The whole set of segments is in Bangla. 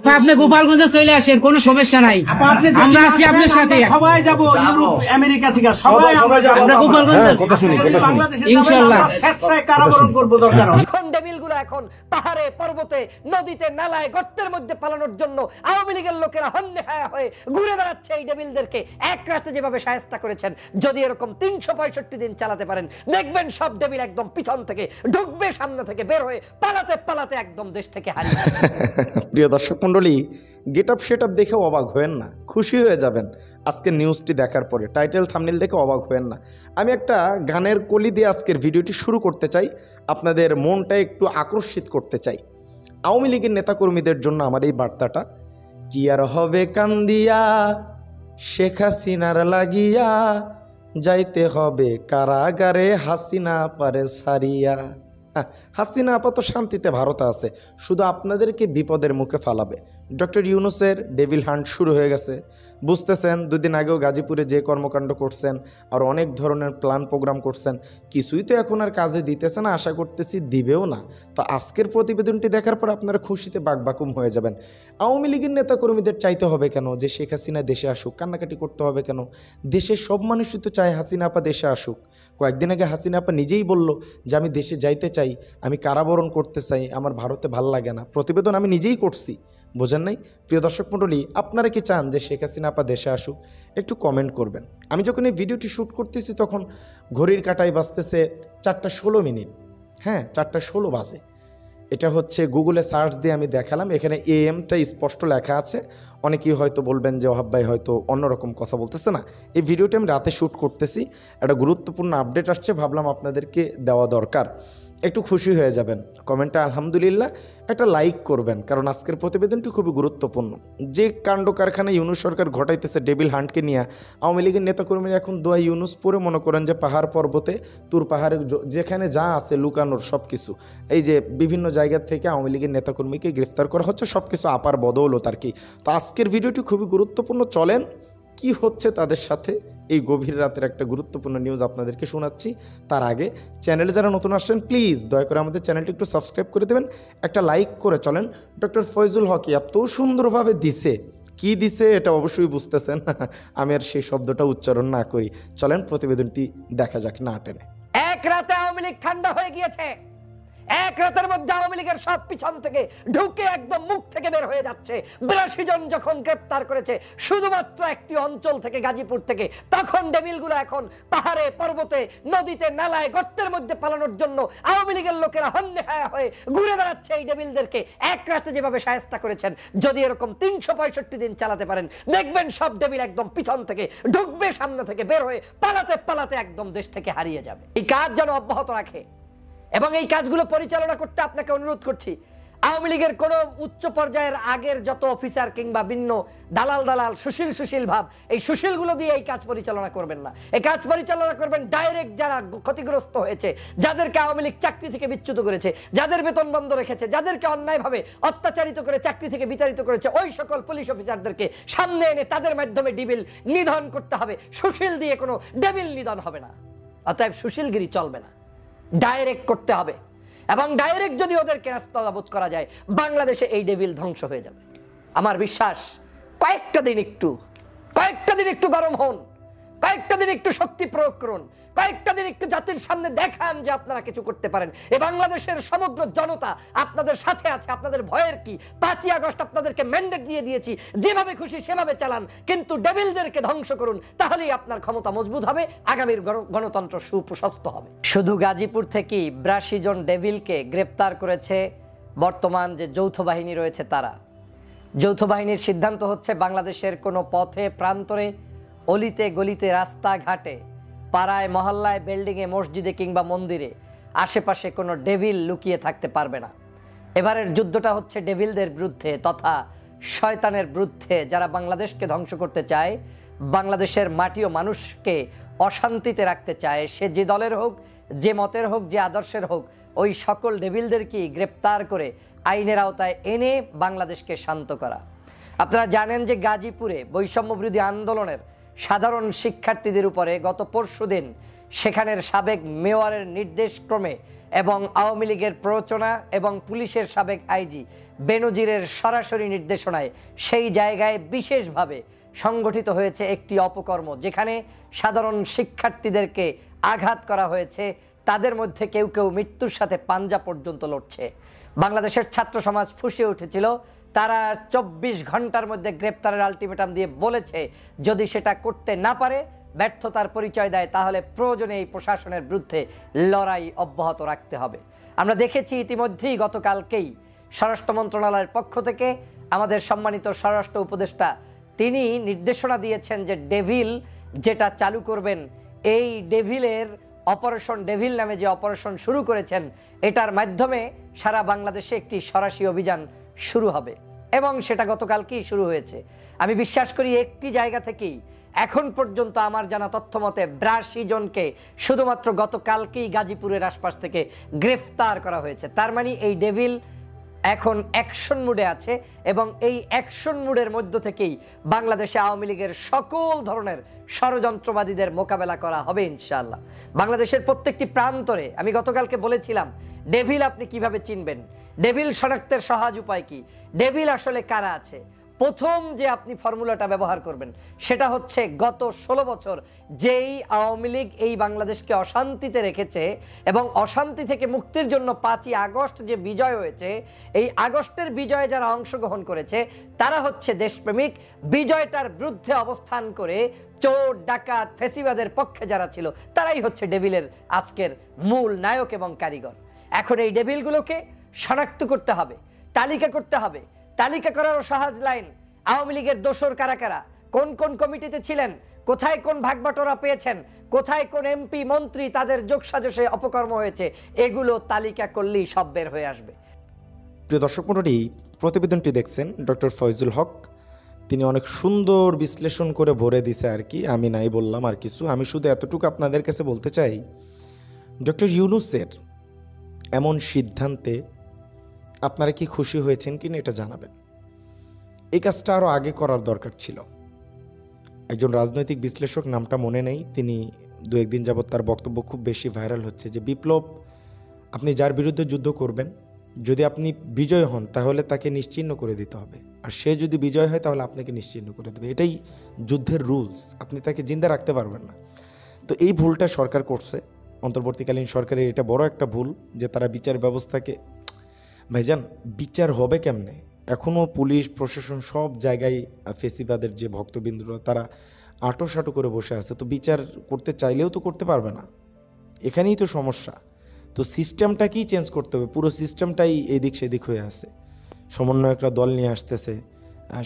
আপনি গোপালগঞ্জে চলে আসেন, কোনো সমস্যা নাই, আমরা আছি আপনার সাথে। সবাই যাবো আমেরিকা থেকে, সবাই আমরা গোপালগঞ্জে ইনশাআল্লাহ স্বেচ্ছায় কারাবরণ করবো দরকার। এখন ডেভিলগুলো এখন পাহাড়ে পর্বতে নদীতে নালায় গর্তের মধ্যে পালানোর জন্য আওয়ামী লীগের লোকেরা হন্যে হয়ে ঘুরে বেড়াচ্ছে। এই ডেভিলদেরকে এক রাতে যেভাবে শায়েস্তা করেছেন, যদি এরকম 365 দিন চালাতে পারেন, দেখবেন সব ডেভিল একদম পিছন থেকে ঢুকবে, সামনে থেকে বের হয়ে পালাতে পালাতে একদম দেশ থেকে হারিয়ে যাবে। প্রিয় দর্শক মণ্ডলী, গেট আপ সেট আপ দেখে অবাক হয়েন না, খুশি হয়ে যাবেন আজকের নিউজটি দেখার পরে। টাইটেল থাম্বনেল দেখে অবাক হয়েন না। আমি একটা গানের কলি দিয়ে আজকের ভিডিওটি শুরু করতে চাই, আপনাদের মনটা একটু আকর্ষিত করতে চাই। আওয়ামী লীগের নেতাকর্মীদের জন্য আমার এই বার্তাটা, কি আর হবে কান্দিয়া শেখ হাসিনার লাগিয়া, যাইতে হবে কারাগারে হাসিনা পারে সারিয়া। হাসিনা আপাতত শান্তিতে ভারতে আছে, শুধু আপনাদেরকে বিপদের মুখে ফালাবে। ডক্টর ইউনূসের ডেভিল হান্ট শুরু হয়ে গেছে, বুঝতেছেন। দুদিন আগেও গাজীপুরে যে কর্মকাণ্ড করছেন, আর অনেক ধরনের প্ল্যান প্রোগ্রাম করছেন, কিছুই তো এখন আর কাজে দিতেছে না, আশা করতেছি দিবেও না। তো আজকের প্রতিবেদনটি দেখার পর আপনারা খুশিতে বাকবাকুম হয়ে যাবেন। আওয়ামী লীগের নেতাকর্মীদের চাইতে হবে কেন যে শেখ হাসিনা দেশে আসুক? কান্নাকাটি করতে হবে কেন? দেশের সব মানুষই তো চায় হাসিনা আপা দেশে আসুক। কয়েকদিন আগে হাসিনা আপা নিজেই বলল যে আমি দেশে যাইতে চাই, আমি কারাবরণ করতে চাই, আমার ভারতে ভাল লাগে না। প্রতিবেদন আমি নিজেই করছি, বোঝেন নাই? প্রিয় দর্শক মণ্ডলী, আপনারা কি চান যে শেখ হাসিনা আপা দেশে আসুক? একটু কমেন্ট করবেন। আমি যখন এই ভিডিওটি শ্যুট করতেছি তখন ঘড়ির কাঁটায় বাজতেছে 4:16। হ্যাঁ, 4:16 বাজে। এটা হচ্ছে গুগলে সার্চ দিয়ে আমি দেখালাম, এখানে AM-টা স্পষ্ট লেখা আছে। অনেকেই হয়তো বলবেন যে ওহাব ভাই হয়তো অন্যরকম কথা বলতেছে। না, এই ভিডিওটি আমি রাতে শ্যুট করতেছি, একটা গুরুত্বপূর্ণ আপডেট আসছে, ভাবলাম আপনাদেরকে দেওয়া দরকার। একটু খুশি হয়ে যাবেন, কমেন্টে আলহামদুলিল্লাহ একটা লাইক করবেন, কারণ আজকের প্রতিবেদনটি খুবই গুরুত্বপূর্ণ। যে কাণ্ড কারখানা ইউনূস সরকার ঘটাইতেছে ডেভিল হান্টকে নিয়ে, আওয়ামী লীগের নেতাকর্মীরা এখন দোয়া ইউনূস পরে মনে করেন যে পাহাড় পর্বতে তুর পাহাড়ে যেখানে যা আছে লুকানোর সব কিছু, এই যে বিভিন্ন জায়গা থেকে আওয়ামী লীগের নেতাকর্মীকে গ্রেফতার করা হচ্ছে, সব কিছু আপার বদৌলত আর কি। তো আজকের ভিডিওটি খুবই গুরুত্বপূর্ণ, চলেন কি হচ্ছে তাদের সাথে এই গভীর রাতের একটা গুরুত্বপূর্ণ নিউজ আপনাদেরকে শোনাচ্ছি। তার আগে চ্যানেলে যারা নতুন আসছেন প্লিজ দয়া করে আমাদের চ্যানেলটি একটু সাবস্ক্রাইব করে দেবেন, একটা লাইক করে চলেন। ডক্টর ফয়জুল হক এত সুন্দরভাবে দিছে, কি দিছে এটা অবশ্যই বুঝতেছেন, আমি আর সেই শব্দটা উচ্চারণ না করি। চলেন প্রতিবেদনটি দেখা যাক না টেনে। এক রাতে আওয়ামী লীগ ঠান্ডা হয়ে গিয়েছে, এক রাতের মধ্যে আওয়ামী লীগের সব পিছন থেকে ঢুকে একদম মুখ থেকে বের হয়ে যাচ্ছে। 82 জন যখন গ্রেপ্তার করেছে শুধুমাত্র একটি অঞ্চল থেকে, গাজীপুর থেকে, তখন ডেভিলগুলো এখন পাহাড়ে পর্বতে নদীতে নালায় গর্তের মধ্যে পালানোর জন্য আওয়ামী লীগের লোকেরা হন্যে হয়ে ঘুরে বেড়াচ্ছে। এই ডেভিলদেরকে এক রাতে যেভাবে শায়েস্তা করেছেন, যদি এরকম 365 দিন চালাতে পারেন, দেখবেন সব ডেভিল একদম পিছন থেকে ঢুকবে, সামনে থেকে বের হয়ে পালাতে পালাতে একদম দেশ থেকে হারিয়ে যাবে। এই কাজ যেন অব্যাহত রাখে, এবং এই কাজগুলো পরিচালনা করতে আপনাকে অনুরোধ করছি, আওয়ামী লীগের কোন উচ্চ পর্যায়ের আগের যত অফিসার কিংবা ভিন্ন দালাল সুশীল ভাব, এই সুশীলগুলো দিয়ে এই কাজ পরিচালনা করবেন না। এই কাজ পরিচালনা করবেন ডাইরেক্ট যারা ক্ষতিগ্রস্ত হয়েছে, যাদেরকে আওয়ামী লীগ চাকরি থেকে বিচ্যুত করেছে, যাদের বেতন বন্ধ রেখেছে, যাদেরকে অন্যায়ভাবে অত্যাচারিত করে চাকরি থেকে বিতাড়িত করেছে, ওই সকল পুলিশ অফিসারদেরকে সামনে এনে তাদের মাধ্যমে ডেভিল নিধন করতে হবে। সুশীল দিয়ে কোনো ডেভিল নিধন হবে না, অতএব সুশীলগিরি চলবে না, ডাইরেক্ট করতে হবে। এবং ডাইরেক্ট যদি ওদেরকে রাস্তাবোধ করা যায়, বাংলাদেশে এই ডেভিল ধ্বংস হয়ে যাবে। আমার বিশ্বাস, কয়েকটা দিন একটু গরম হন, কয়েকটা দিন একটু শক্তি প্রয়োগ করুন, কয়েকটা দিন একটু জাতির সামনে দেখান যে আপনারা কিছু করতে পারেন। এই বাংলাদেশের সমগ্র জনতা আপনাদের সাথে আছে, আপনাদের ভয়ের কি? 5ই আগস্ট আপনাদেরকে ম্যান্ডেট দিয়ে দিয়েছি, যেভাবে খুশি সেভাবে চালান, কিন্তু ডেভিলদেরকে ধ্বংস করুন, তাহলেই আপনার ক্ষমতা মজবুত হবে, আগামীর গণতন্ত্র সুপ্রশস্ত হবে। শুধু গাজীপুর থেকে 82 জন ডেভিলকে গ্রেফতার করেছে বর্তমান যে যৌথ বাহিনী রয়েছে তারা। যৌথ বাহিনীর সিদ্ধান্ত হচ্ছে, বাংলাদেশের কোনো পথে প্রান্তরে, অলিতে গলিতে, রাস্তাঘাটে, পাড়ায় মহল্লায়, বিল্ডিংয়ে, মসজিদে কিংবা মন্দিরে আশেপাশে কোনো ডেভিল লুকিয়ে থাকতে পারবে না। এবারের যুদ্ধটা হচ্ছে ডেভিলদের বিরুদ্ধে তথা শয়তানের বিরুদ্ধে, যারা বাংলাদেশকে ধ্বংস করতে চায়, বাংলাদেশের মাটি ও মানুষকে অশান্তিতে রাখতে চায়। সে যে দলের হোক, যে মতের হোক, যে আদর্শের হোক, ওই সকল ডেভিলদেরকেই গ্রেপ্তার করে আইনের আওতায় এনে বাংলাদেশকে শান্ত করা। আপনারা জানেন যে গাজীপুরে বৈষম্য বিরোধী আন্দোলনের সাধারণ শিক্ষার্থীদের উপরে গত পরশুদিন সেখানের সাবেক মেয়রের নির্দেশক্রমে এবং আওয়ামী লীগের প্ররোচনা এবং পুলিশের সাবেক আইজি বেনজিরের সরাসরি নির্দেশনায় সেই জায়গায় বিশেষভাবে সংগঠিত হয়েছে একটি অপকর্ম, যেখানে সাধারণ শিক্ষার্থীদেরকে আঘাত করা হয়েছে। তাদের মধ্যে কেউ কেউ মৃত্যুর সাথে পাঞ্জা পর্যন্ত লড়ছে। বাংলাদেশের ছাত্র সমাজ ফুঁসে উঠেছিল। তারা 24 ঘন্টার মধ্যে গ্রেপ্তারের আলটিমেটাম দিয়ে বলেছে যদি সেটা করতে না পারে, ব্যর্থতার পরিচয় দেয়, তাহলে প্রয়োজনে এই প্রশাসনের বিরুদ্ধে লড়াই অব্যাহত রাখতে হবে। আমরা দেখেছি ইতিমধ্যেই গতকালকেই স্বরাষ্ট্র মন্ত্রণালয়ের পক্ষ থেকে আমাদের সম্মানিত স্বরাষ্ট্র উপদেষ্টা তিনি নির্দেশনা দিয়েছেন যে ডেভিল যেটা চালু করবেন, এই ডেভিলের অপারেশন ডেভিল নামে যে অপারেশন শুরু করেছেন, এটার মাধ্যমে সারা বাংলাদেশে একটি সরাসরি অভিযান শুরু হবে এবং সেটা গতকালকেই শুরু হয়েছে। আমি বিশ্বাস করি একটি জায়গা থেকেই এখন পর্যন্ত আমার জানা তথ্য মতে 82 জনকে শুধুমাত্র গতকালকেই গাজীপুরের আশপাশ থেকে গ্রেফতার করা হয়েছে। তার মানে এই ডেভিল এখন অ্যাকশন মুডে আছে এবং এই অ্যাকশন মুডের মধ্য থেকেই বাংলাদেশে আওয়ামী লীগের সকল ধরনের ষড়যন্ত্রবাদীদের মোকাবেলা করা হবে ইনশাআল্লাহ। বাংলাদেশের প্রত্যেকটি প্রান্তরে আমি গতকালকে বলেছিলাম ডেভিল আপনি কিভাবে চিনবেন, ডেভিল শনাক্তের সহজ উপায় কি, ডেভিল আসলে কারা আছে। প্রথম যে আপনি ফর্মুলাটা ব্যবহার করবেন সেটা হচ্ছে গত 16 বছর যেই আওয়ামী লীগ এই বাংলাদেশকে অশান্তিতে রেখেছে এবং অশান্তি থেকে মুক্তির জন্য 5ই আগস্ট যে বিজয় হয়েছে, এই আগস্টের বিজয়ে যারা অংশগ্রহণ করেছে তারা হচ্ছে দেশপ্রেমিক। বিজয়টার বিরুদ্ধে অবস্থান করে চোর ডাকাত ফেসিবাদের পক্ষে যারা ছিল তারাই হচ্ছে ডেভিলের আজকের মূল নায়ক এবং কারিগর। এখন এই ডেভিলগুলোকে শনাক্ত করতে হবে, তালিকা করতে হবে। তালিকা করারও সহজ লাইন, আওয়ামী লীগের দোসর কারা কারা, কোন কোন কমিটিতে ছিলেন, কোথায় কোন ভাগবাটোরা পেয়েছেন, কোথায় কোন এমপি মন্ত্রী তাদের যোগসাজশে অপকর্ম হয়েছে, এগুলো তালিকা করলেই সব বের হয়ে আসবে। প্রিয় দর্শক মণ্ডলী, প্রতিবেদনটি দেখছেন ডক্টর ফয়জুল হক। তিনি অনেক সুন্দর বিশ্লেষণ করে ভরে দিছে আর কি, আমি নাই বললাম আর কিছু। আমি শুধু এতটুকু আপনাদের কাছে বলতে চাই, ডক্টর ইউনূসের এমন সিদ্ধান্তে আপনারা কি খুশি হয়েছেন কিনা এটা জানাবেন। এই কাজটা আরও আগে করার দরকার ছিল। একজন রাজনৈতিক বিশ্লেষক, নামটা মনে নেই, তিনি 2-1 দিন যাবৎ তার বক্তব্য খুব বেশি ভাইরাল হচ্ছে যে বিপ্লব আপনি যার বিরুদ্ধে যুদ্ধ করবেন, যদি আপনি বিজয় হন তাহলে তাকে নিশ্চিহ্ন করে দিতে হবে, আর সে যদি বিজয় হয় তাহলে আপনাকে নিশ্চিহ্ন করে দেবে। এটাই যুদ্ধের রুলস, আপনি তাকে জিন্দা রাখতে পারবেন না। তো এই ভুলটা সরকার করছে, অন্তর্বর্তীকালীন সরকারের এটা বড় একটা ভুল যে তারা বিচার ব্যবস্থাকে, ভাইজান বিচার হবে কেমনে? এখনও পুলিশ প্রশাসন সব জায়গায় ফেসিবাদের যে ভক্তবিন্দুরা তারা আঁটো করে বসে আছে, তো বিচার করতে চাইলেও তো করতে পারবে না। এখানেই তো সমস্যা। তো সিস্টেমটাকেই চেঞ্জ করতে হবে, পুরো সিস্টেমটাই এদিক সেদিক হয়ে আছে। সমন্বয়করা দল নিয়ে আসতেছে,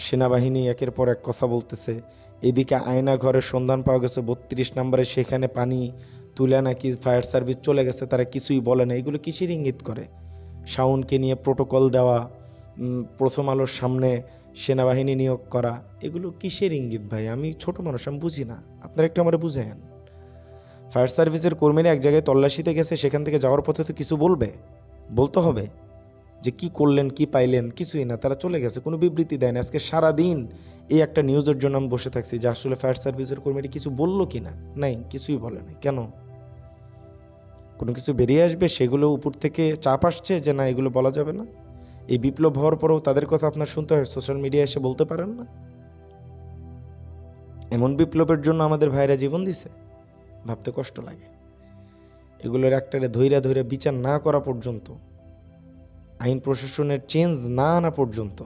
সেনাবাহিনী একের পর এক কথা বলতেছে, এদিকে আয়না ঘরের সন্ধান পাওয়া গেছে 32 নম্বরে, সেখানে পানি তুলে নাকি ফায়ার সার্ভিস চলে গেছে, তারা কিছুই বলে না। এগুলো কিসের ইঙ্গিত করে? শাওনকে নিয়ে প্রোটোকল দেওয়া, প্রথম আলোর সামনে সেনাবাহিনী নিয়োগ করা, এগুলো কিসের ইঙ্গিত ভাই? আমি ছোট মানুষ, আমি বুঝি না, আপনারা একটু আমার বুঝেন। ফায়ার সার্ভিসের কর্মীরা এক জায়গায় তল্লাশিতে গেছে, সেখান থেকে যাওয়ার পথে তো কিছু বলতে হবে যে কি করলেন, কি পাইলেন, কিছুই না, তারা চলে গেছে, কোনো বিবৃতি দেয় না। আজকে সারাদিন এই একটা নিউজের জন্য আমি বসে থাকছি যে আসলে ফায়ার সার্ভিসের কর্মীরা কিছু বললো কিনা, নাই, কিছুই বলে নাই। কেন? কোনো কিছু বেরিয়ে আসবে, সেগুলো উপর থেকে চাপ আসছে যে না এগুলো বলা যাবে না। এই বিপ্লব হওয়ার পরেও তাদের কথা আপনার শুনতে হয়, সোশ্যাল মিডিয়ায় এসে বলতে পারেন না? এমন বিপ্লবের জন্য আমাদের ভাইরা জীবন দিছে, ভাবতে কষ্ট লাগে। এগুলোর একটারে ধৈর্য বিচার না করা পর্যন্ত, আইন প্রশাসনের চেঞ্জ না আনা পর্যন্ত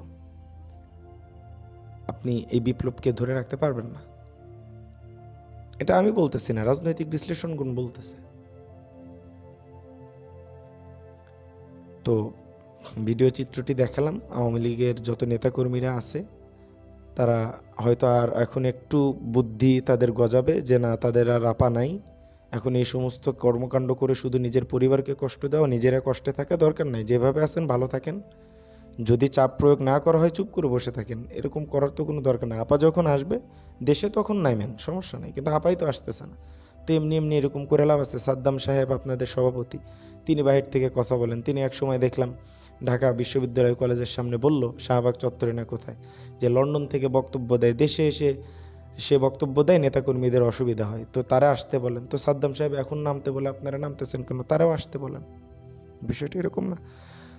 আপনি এই বিপ্লবকে ধরে রাখতে পারবেন না। এটা আমি বলতেছি না, রাজনৈতিক বিশ্লেষণগুণ বলতেছে। তো ভিডিও চিত্রটি দেখালাম, আওয়ামী লীগের যত নেতাকর্মীরা আছে তারা হয়তো আর এখন একটু বুদ্ধি তাদের গজাবে যে না, তাদের আর আপা নাই, এখন এই সমস্ত কর্মকাণ্ড করে শুধু নিজের পরিবারকে কষ্ট দেওয়া, নিজেরা কষ্টে থাকা দরকার নাই। যেভাবে আছেন ভালো থাকেন, যদি চাপ প্রয়োগ না করা হয় চুপ করে বসে থাকেন, এরকম করার তো কোনো দরকার নেই। আপা যখন আসবে দেশে তখন নাইমেন, সমস্যা নেই, কিন্তু আপাই তো আসতেছে না। তো এমনি এরকম করে লাভ আছে? সাদ্দাম সাহেব আপনাদের সভাপতি, তিনি বাহির থেকে কথা বলেন। তিনি এক সময় দেখলাম ঢাকা বিশ্ববিদ্যালয় কলেজের সামনে বলল, শাহবাগ চত্বরে না কোথায়, যে লন্ডন থেকে বক্তব্য দেয়, দেশে এসে সে বক্তব্য দেয়, নেতাকর্মীদের অসুবিধা হয়, তো তারা আসতে বলেন। তো সাদ্দাম সাহেব এখন নামতে বলে আপনারা নামতেছেন কেন? তারাও আসতে বলেন। বিষয়টা এরকম না?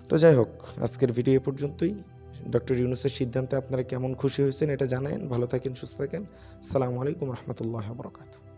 তো যাই হোক, আজকের ভিডিও এ পর্যন্তই। ডক্টর ইউনূসের সিদ্ধান্তে আপনারা কেমন খুশি হয়েছেন এটা জানান। ভালো থাকেন, সুস্থ থাকেন। আসসালামু আলাইকুম রহমতুল্লাহ বরকাতুহু।